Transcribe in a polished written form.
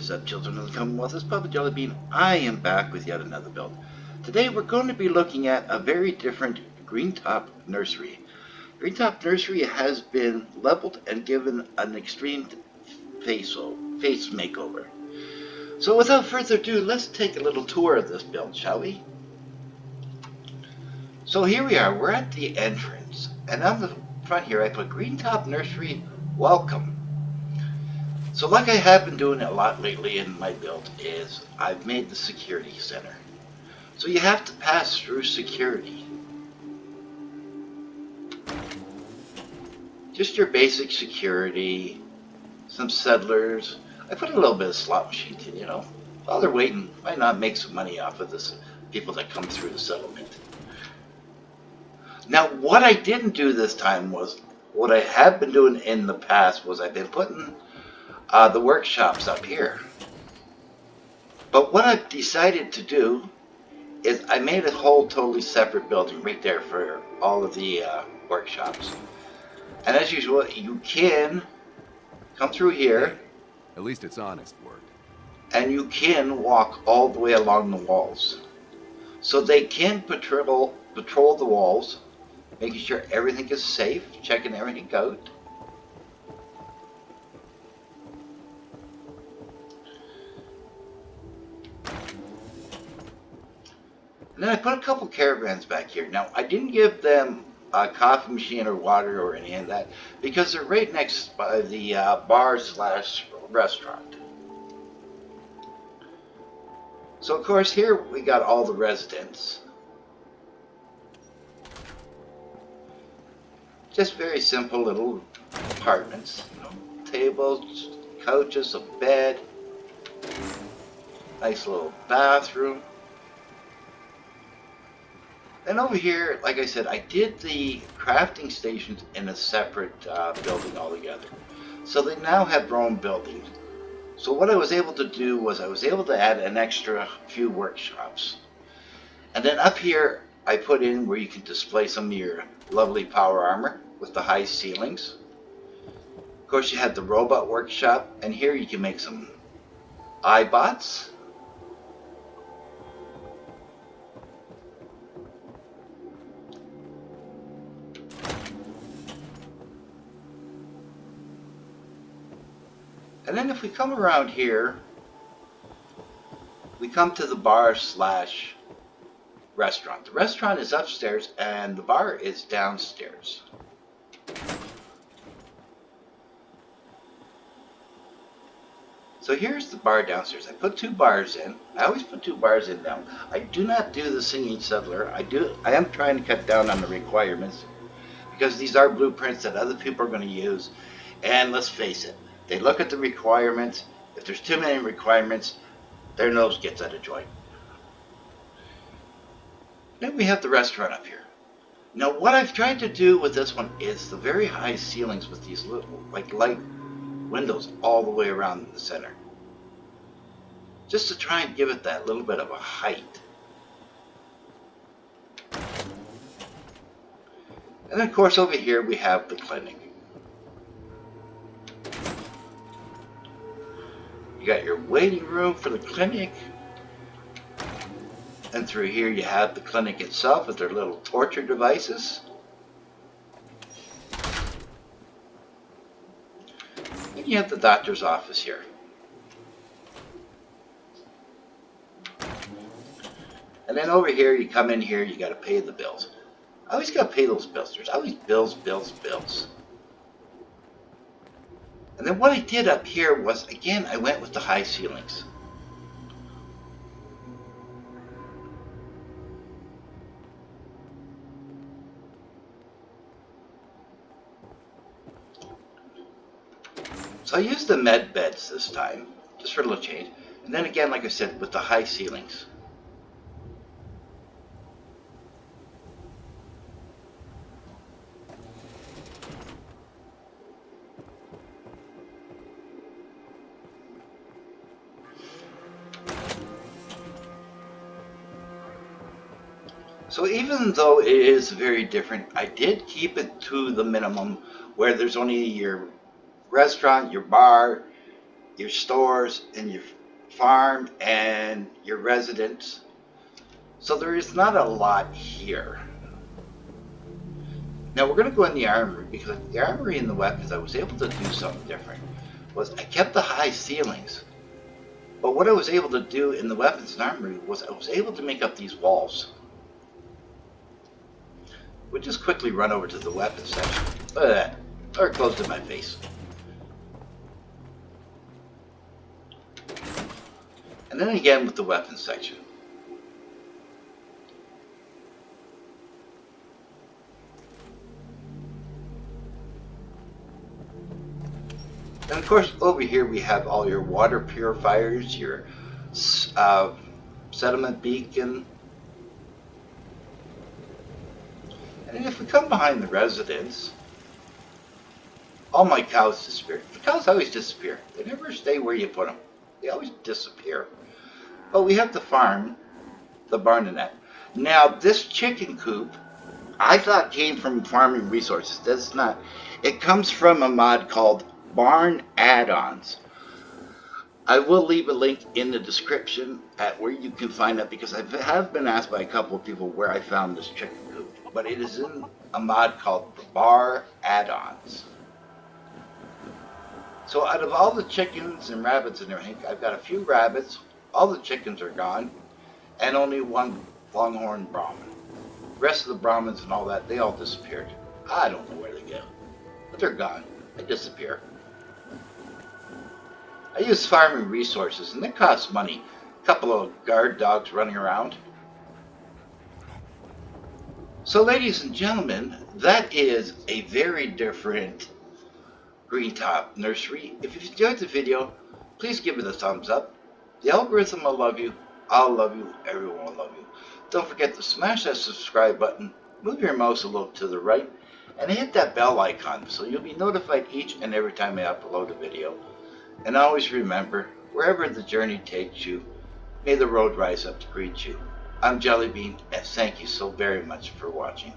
is up, children of the Commonwealth? It's Papa Jellybean. I am back with yet another build. Today we're going to be looking at a very different Greentop Nursery. Greentop Nursery has been leveled and given an extreme face makeover. So without further ado, let's take a little tour of this build, shall we? So here we are, we're at the entrance, and on the front here I put Greentop Nursery Welcome. So like I have been doing a lot lately in my build is I've made the security center. So you have to pass through security. Just your basic security, some settlers. I put a little bit of slot machines in, while they're waiting, why not make some money off of this people that come through the settlement. Now what I didn't do this time was, what I have been doing in the past was I've been putting the workshops up here. But what I've decided to do is I made a whole totally separate building right there for all of the workshops. And as usual, you can come through here. Hey, at least it's honest work. And you can walk all the way along the walls. So they can patrol the walls, making sure everything is safe, checking everything out. And then I put a couple caravans back here. Now, I didn't give them a coffee machine or water or any of that because they're right next by the bar/restaurant. So, of course, here we got all the residents. Just very simple little apartments. Tables, couches, a bed, nice little bathroom. And over here, like I said, I did the crafting stations in a separate building altogether. So they now have their own buildings. So what I was able to do was I was able to add an extra few workshops. And then up here, I put in where you can display some of your lovely power armor with the high ceilings. Of course, you have the robot workshop, and here you can make some iBots. And then if we come around here, we come to the bar/restaurant. The restaurant is upstairs and the bar is downstairs. So here's the bar downstairs. I put 2 bars in. I always put 2 bars in now. I do not do the singing settler. I am trying to cut down on the requirements because these are blueprints that other people are going to use. And let's face it, they look at the requirements. If there's too many requirements, their nose gets out of joint. Then we have the restaurant up here. Now what I've tried to do with this one is the very high ceilings with these little light windows all the way around the center. Just to try and give it that little bit of a height. And then of course over here we have the clinic. You got your waiting room for the clinic. And through here you have the clinic itself with their little torture devices. And you have the doctor's office here. And then over here, you come in here, you got to pay the bills. I always got to pay those bills. There's always bills. And then what I did up here was, again, I went with the high ceilings. So I used the med beds this time, just for a little change. And then again, like I said, with the high ceilings. So even though it is very different, I did keep it to the minimum where there's only your restaurant, your bar, your stores and your farm and your residence. So there is not a lot here. Now we're going to go in the armory, because the armory and the weapons, I was able to do something different. I kept the high ceilings, but what I was able to do in the weapons and armory was I was able to make up these walls. We'll just quickly run over to the weapons section. Look at that. Or close to my face. And then again with the weapons section. And of course, over here we have all your water purifiers, your sediment beacon. And if we come behind the residence, all my cows disappear. The cows always disappear. They never stay where you put them. They always disappear. But we have the farm, the barn and that. Now, this chicken coop, I thought came from Farming Resources. That's not. It comes from a mod called Barn Add-ons. I will leave a link in the description at where you can find it, because I have been asked by a couple of people where I found this chicken coop. But it is in a mod called the Bar Add-ons. So out of all the chickens and rabbits and everything, I've got a few rabbits, all the chickens are gone, and only one longhorn Brahmin. The rest of the Brahmins and all that, they all disappeared. I don't know where they go, but they're gone. They disappear. I use Farming Resources, and they cost money. A couple of guard dogs running around. So ladies and gentlemen, that is a very different Greentop Nursery. If you enjoyed the video, please give it a thumbs up. The algorithm will love you. I'll love you. Everyone will love you. Don't forget to smash that subscribe button, move your mouse a little to the right, and hit that bell icon so you'll be notified each and every time I upload a video. And always remember, wherever the journey takes you, may the road rise up to greet you. I'm Jellybean, and thank you so very much for watching.